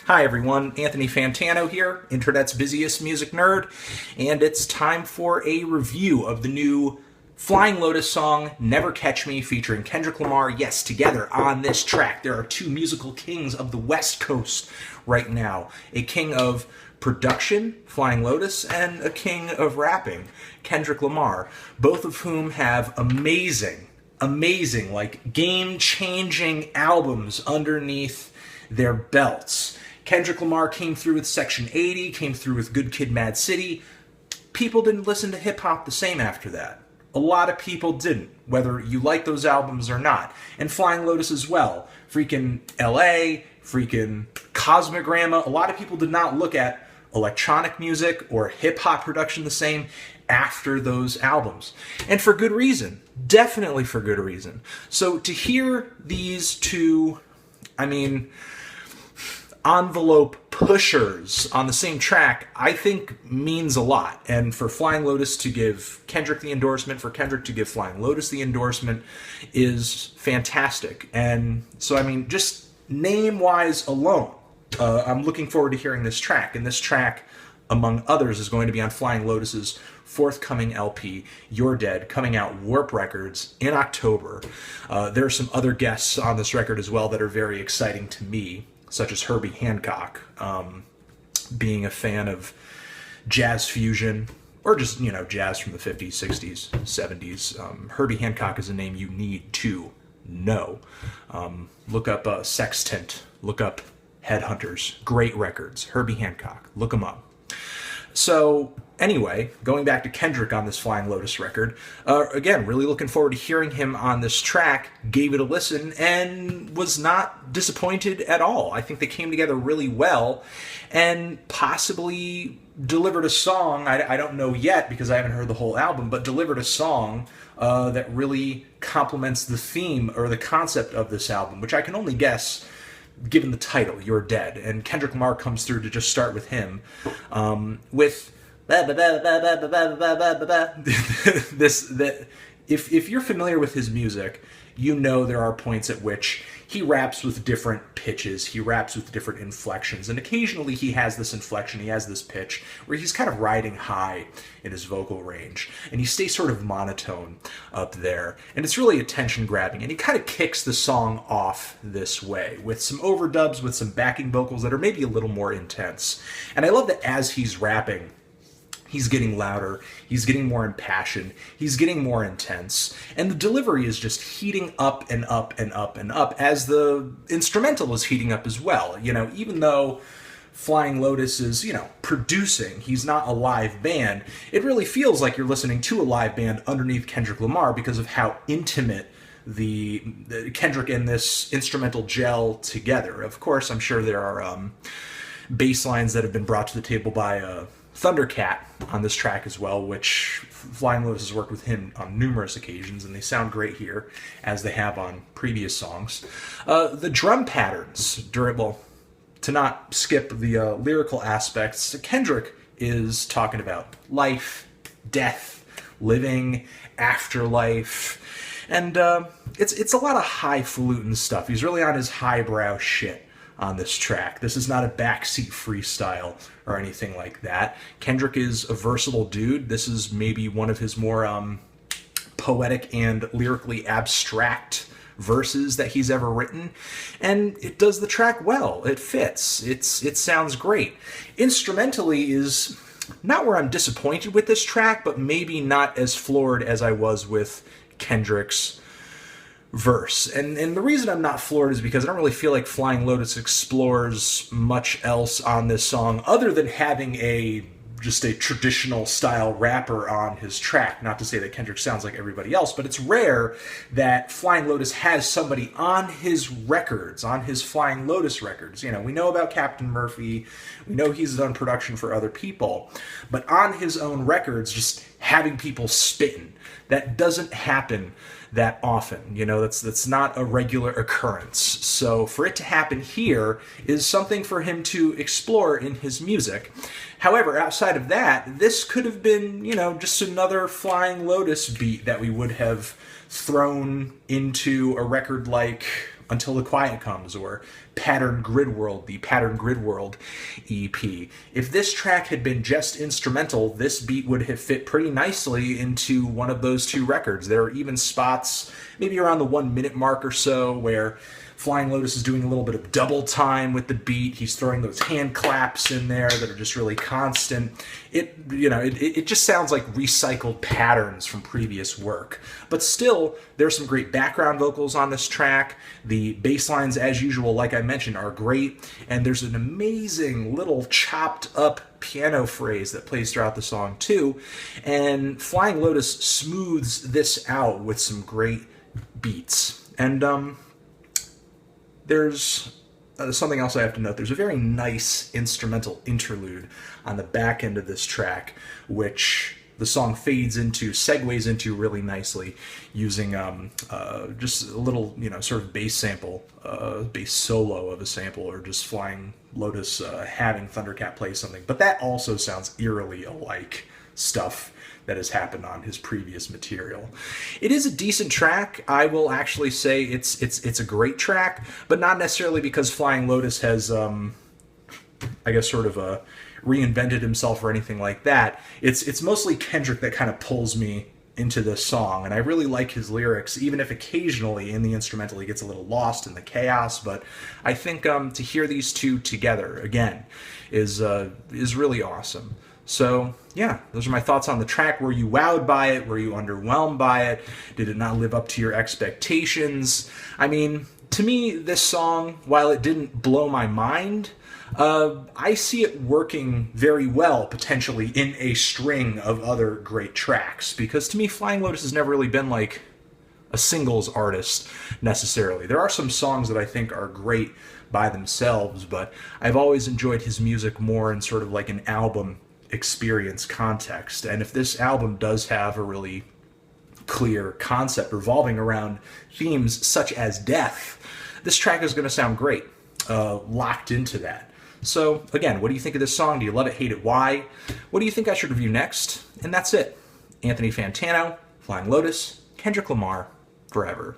Hi everyone, Anthony Fantano here, internet's busiest music nerd, and it's time for a review of the new Flying Lotus song, Never Catch Me, featuring Kendrick Lamar. Yes, together on this track, there are two musical kings of the West Coast right now. A king of production, Flying Lotus, and a king of rapping, Kendrick Lamar, both of whom have amazing, like game-changing albums underneath their belts. Kendrick Lamar came through with Section 80, came through with Good Kid, Mad City. People didn't listen to hip-hop the same after that. A lot of people didn't, whether you like those albums or not. And Flying Lotus as well. Freaking LA, freaking Cosmogramma. A lot of people did not look at electronic music or hip-hop production the same after those albums. And for good reason. Definitely for good reason. So to hear these two, envelope pushers on the same track, I think means a lot. And for Flying Lotus to give Kendrick the endorsement, for Kendrick to give Flying Lotus the endorsement is fantastic. And so, just name-wise alone, I'm looking forward to hearing this track. And this track, among others, is going to be on Flying Lotus's forthcoming LP, You're Dead, coming out Warp Records in October. There are some other guests on this record as well that are very exciting to me, such as Herbie Hancock. Being a fan of jazz fusion, or just, jazz from the 50s, 60s, 70s, Herbie Hancock is a name you need to know. Look up Sextant, look up Headhunters, great records, Herbie Hancock, look them up. So, anyway, going back to Kendrick on this Flying Lotus record, again, really looking forward to hearing him on this track, gave it a listen, and was not disappointed at all. I think they came together really well, and possibly delivered a song, I don't know yet because I haven't heard the whole album, but delivered a song that really complements the theme or the concept of this album, which I can only guess given the title, You're Dead. And Kendrick Lamar comes through to just start with him, with if you're familiar with his music, you know there are points at which he raps with different pitches, he raps with different inflections, and occasionally he has this inflection, he has this pitch, where he's kind of riding high in his vocal range, and he stays sort of monotone up there, and it's really attention-grabbing, and he kind of kicks the song off this way, with some overdubs, with some backing vocals that are maybe a little more intense. And I love that as he's rapping, he's getting louder, he's getting more impassioned, he's getting more intense, and the delivery is just heating up and up and up and up as the instrumental is heating up as well. Even though Flying Lotus is, producing, he's not a live band, it really feels like you're listening to a live band underneath Kendrick Lamar because of how intimate the Kendrick and this instrumental gel together. Of course, I'm sure there are bass lines that have been brought to the table by Thundercat on this track as well, which Flying Lotus has worked with him on numerous occasions, and they sound great here, as they have on previous songs. The drum patterns, to not skip the lyrical aspects, Kendrick is talking about life, death, living, afterlife, and it's a lot of highfalutin stuff. He's really on his highbrow shit on this track. This is not a backseat freestyle or anything like that. Kendrick is a versatile dude. This is maybe one of his more poetic and lyrically abstract verses that he's ever written, and it does the track well. It fits. It sounds great. Instrumentally is not where I'm disappointed with this track, but maybe not as floored as I was with Kendrick's verse. And the reason I'm not floored is because I don't really feel like Flying Lotus explores much else on this song other than having just a traditional style rapper on his track. Not to say that Kendrick sounds like everybody else, but it's rare that Flying Lotus has somebody on his records, on his Flying Lotus records. We know about Captain Murphy, we know he's done production for other people, but on his own records, just having people spitting, that doesn't happen that often. That's not a regular occurrence. So for it to happen here is something for him to explore in his music. However, outside of that, this could have been, just another Flying Lotus beat that we would have thrown into a record like Until the Quiet Comes, or Pattern Grid World, the Pattern Grid World EP. If this track had been just instrumental, this beat would have fit pretty nicely into one of those two records. There are even spots, maybe around the 1 minute mark or so, where Flying Lotus is doing a little bit of double time with the beat. He's throwing those hand claps in there that are just really constant. It just sounds like recycled patterns from previous work. But still, there's some great background vocals on this track. The bass lines, as usual, like I mentioned, are great. And there's an amazing little chopped up piano phrase that plays throughout the song too. And Flying Lotus smooths this out with some great beats. And there's something else I have to note. There's a very nice instrumental interlude on the back end of this track, which the song segues into really nicely, using just a little, sort of bass sample, bass solo of a sample, or just Flying Lotus having Thundercat play something. But that also sounds eerily alike stuff that has happened on his previous material. It is a decent track. I will actually say it's a great track, but not necessarily because Flying Lotus has, reinvented himself or anything like that. It's mostly Kendrick that kind of pulls me into this song, and I really like his lyrics, even if occasionally in the instrumental he gets a little lost in the chaos. But I think to hear these two together again is really awesome. So, yeah, those are my thoughts on the track. Were you wowed by it? Were you underwhelmed by it? Did it not live up to your expectations? I mean, to me, this song, while it didn't blow my mind, I see it working very well, potentially, in a string of other great tracks. Because to me, Flying Lotus has never really been like a singles artist, necessarily. There are some songs that I think are great by themselves, but I've always enjoyed his music more in sort of like an album experience context. And if this album does have a really clear concept revolving around themes such as death, this track is going to sound great, locked into that. So again, what do you think of this song? Do you love it, hate it, why? What do you think I should review next? And that's it. Anthony Fantano, Flying Lotus, Kendrick Lamar, Forever.